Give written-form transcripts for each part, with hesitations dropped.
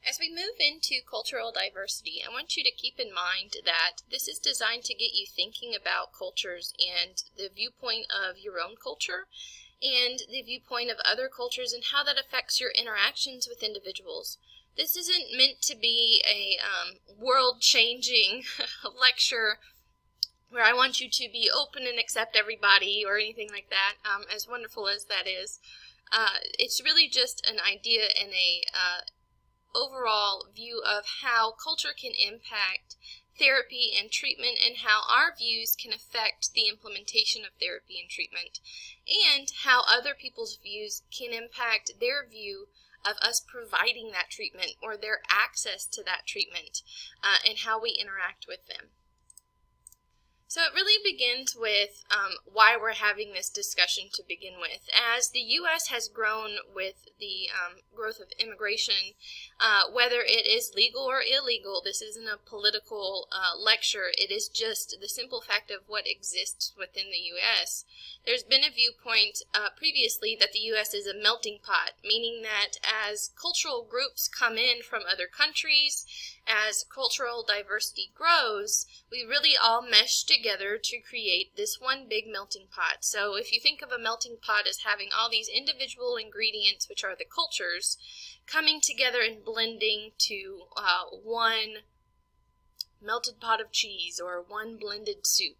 As we move into cultural diversity, I want you to keep in mind that this is designed to get you thinking about cultures and the viewpoint of your own culture and the viewpoint of other cultures and how that affects your interactions with individuals. This isn't meant to be a world-changing lecture where I want you to be open and accept everybody or anything like that, as wonderful as that is. It's really just an idea and a overall view of how culture can impact therapy and treatment and how our views can affect the implementation of therapy and treatment, and how other people's views can impact their view of us providing that treatment or their access to that treatment, and how we interact with them. So it really begins with why we're having this discussion to begin with. As the U.S. has grown with the growth of immigration, whether it is legal or illegal, this isn't a political lecture, it is just the simple fact of what exists within the U.S. There's been a viewpoint previously that the U.S. is a melting pot, meaning that as cultural groups come in from other countries, as cultural diversity grows, we really all mesh together to create this one big melting pot. So if you think of a melting pot as having all these individual ingredients, which are the cultures, coming together and blending to one melted pot of cheese or one blended soup.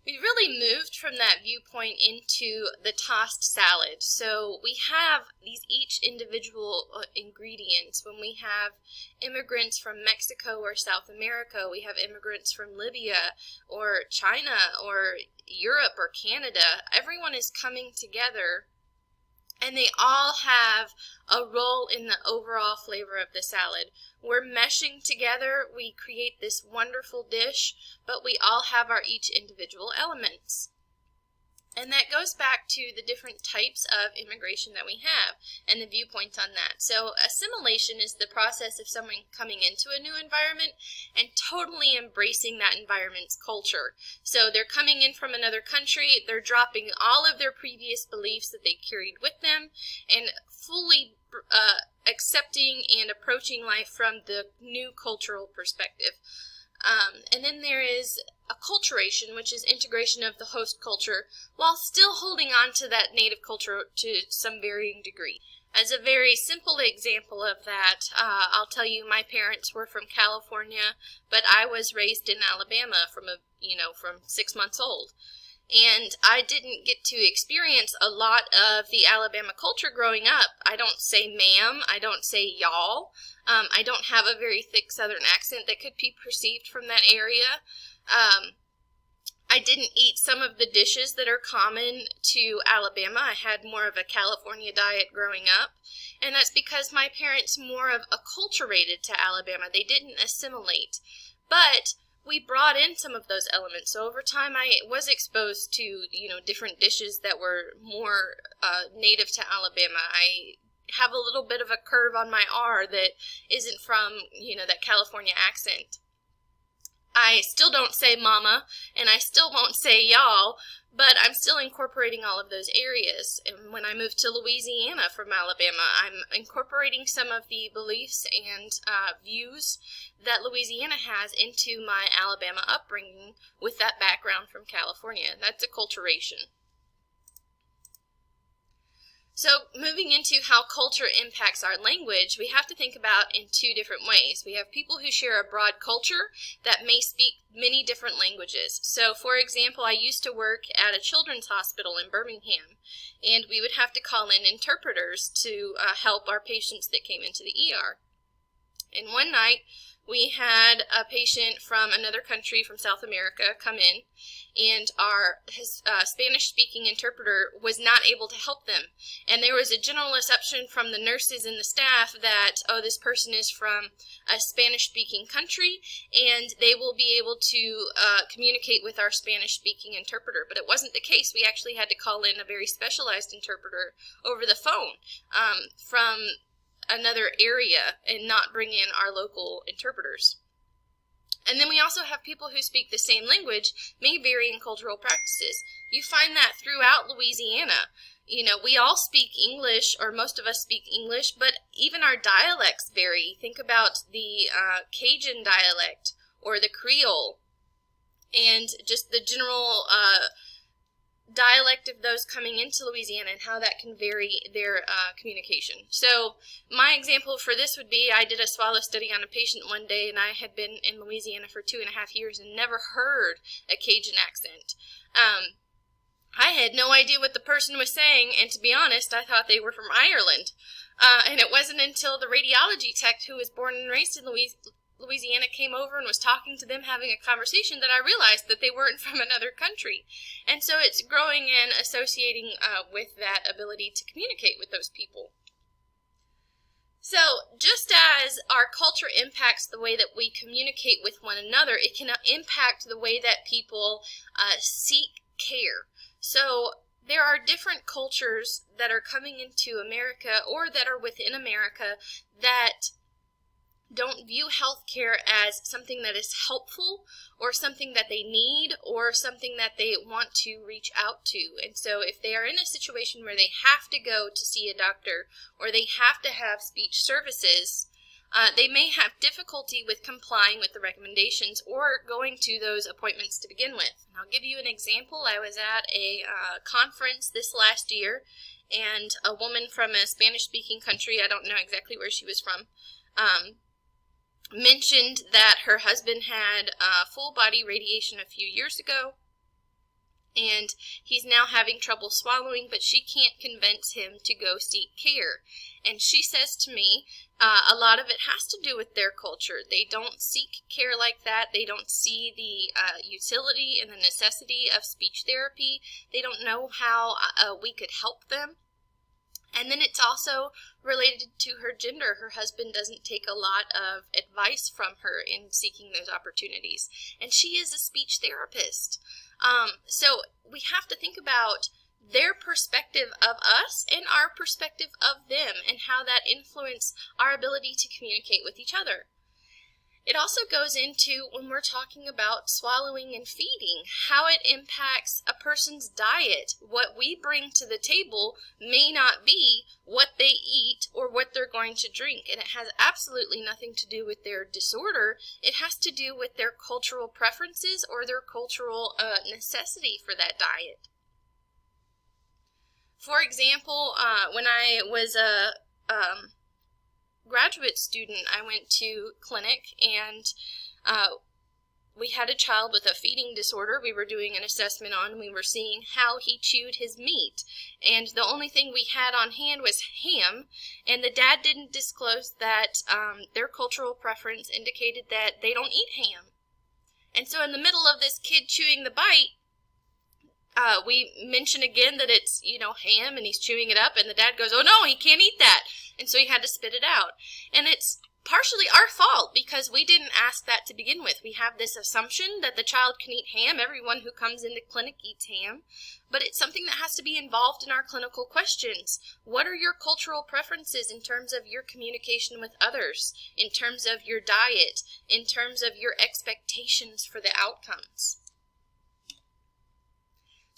We really moved from that viewpoint into the tossed salad. So we have these each individual ingredients. When we have immigrants from Mexico or South America, we have immigrants from Libya or China or Europe or Canada. Everyone is coming together and they all have a role in the overall flavor of the salad. We're meshing together, we create this wonderful dish, but we all have our each individual elements. And that goes back to the different types of immigration that we have and the viewpoints on that. So assimilation is the process of someone coming into a new environment and totally embracing that environment's culture. So they're coming in from another country, they're dropping all of their previous beliefs that they carried with them and fully accepting and approaching life from the new cultural perspective. And then there is acculturation, which is integration of the host culture while still holding on to that native culture to some varying degree. As a very simple example of that, I'll tell you my parents were from California, but I was raised in Alabama from 6 months old. And I didn't get to experience a lot of the Alabama culture growing up. I don't say ma'am, I don't say y'all. I don't have a very thick southern accent that could be perceived from that area. I didn't eat some of the dishes that are common to Alabama. I had more of a California diet growing up. And that's because my parents more of acculturated to Alabama. They didn't assimilate. But we brought in some of those elements. So over time I was exposed to, different dishes that were more native to Alabama. I have a little bit of a curve on my R that isn't from, that California accent. I still don't say mama, and I still won't say y'all, but I'm still incorporating all of those areas. And when I moved to Louisiana from Alabama, I'm incorporating some of the beliefs and views that Louisiana has into my Alabama upbringing with that background from California. That's acculturation. So moving into how culture impacts our language, we have to think about in two different ways. We have people who share a broad culture that may speak many different languages. So for example, I used to work at a children's hospital in Birmingham, and we would have to call in interpreters to help our patients that came into the ER. And one night, we had a patient from another country, from South America, come in, and his Spanish-speaking interpreter was not able to help them. And there was a general assumption from the nurses and the staff that, oh, this person is from a Spanish-speaking country, and they will be able to communicate with our Spanish-speaking interpreter. But it wasn't the case. We actually had to call in a very specialized interpreter over the phone from another area and not bring in our local interpreters. And then we also have people who speak the same language, may vary in cultural practices. You find that throughout Louisiana. You know, we all speak English, or most of us speak English, but even our dialects vary. Think about the Cajun dialect or the Creole, and just the general dialect of those coming into Louisiana and how that can vary their communication. So my example for this would be, I did a swallow study on a patient one day, and I had been in Louisiana for 2.5 years and never heard a Cajun accent. I had no idea what the person was saying, and to be honest, I thought they were from Ireland. And it wasn't until the radiology tech, who was born and raised in Louisiana, came over and was talking to them, having a conversation, that I realized that they weren't from another country. And so it's growing and associating with that ability to communicate with those people. So just as our culture impacts the way that we communicate with one another, it can impact the way that people seek care. So there are different cultures that are coming into America, or that are within America, that don't view healthcare as something that is helpful, or something that they need, or something that they want to reach out to. And so if they are in a situation where they have to go to see a doctor, or they have to have speech services, they may have difficulty with complying with the recommendations or going to those appointments to begin with. And I'll give you an example. I was at a conference this last year, and a woman from a Spanish-speaking country, I don't know exactly where she was from, mentioned that her husband had full-body radiation a few years ago, and he's now having trouble swallowing, but she can't convince him to go seek care. And she says to me, a lot of it has to do with their culture. They don't seek care like that. They don't see the utility and the necessity of speech therapy. They don't know how we could help them. And then it's also related to her gender. Her husband doesn't take a lot of advice from her in seeking those opportunities. And she is a speech therapist. So we have to think about their perspective of us and our perspective of them, and how that influences our ability to communicate with each other. It also goes into, when we're talking about swallowing and feeding, how it impacts a person's diet. What we bring to the table may not be what they eat or what they're going to drink, and it has absolutely nothing to do with their disorder. It has to do with their cultural preferences or their cultural necessity for that diet. For example, when I was a graduate student, I went to clinic, and we had a child with a feeding disorder we were doing an assessment on. We were seeing how he chewed his meat, and the only thing we had on hand was ham, and the dad didn't disclose that their cultural preference indicated that they don't eat ham. And so in the middle of this kid chewing the bite, we mention again that it's, ham, and he's chewing it up, and the dad goes, "Oh no, he can't eat that." And so he had to spit it out. And it's partially our fault, because we didn't ask that to begin with. We have this assumption that the child can eat ham. Everyone who comes into clinic eats ham. But it's something that has to be involved in our clinical questions. What are your cultural preferences in terms of your communication with others, in terms of your diet, in terms of your expectations for the outcomes?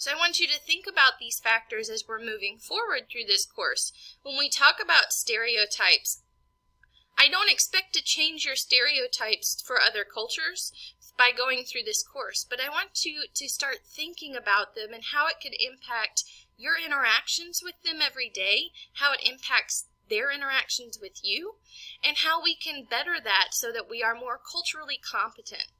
So I want you to think about these factors as we're moving forward through this course. When we talk about stereotypes, I don't expect to change your stereotypes for other cultures by going through this course, but I want you to start thinking about them and how it could impact your interactions with them every day, how it impacts their interactions with you, and how we can better that so that we are more culturally competent.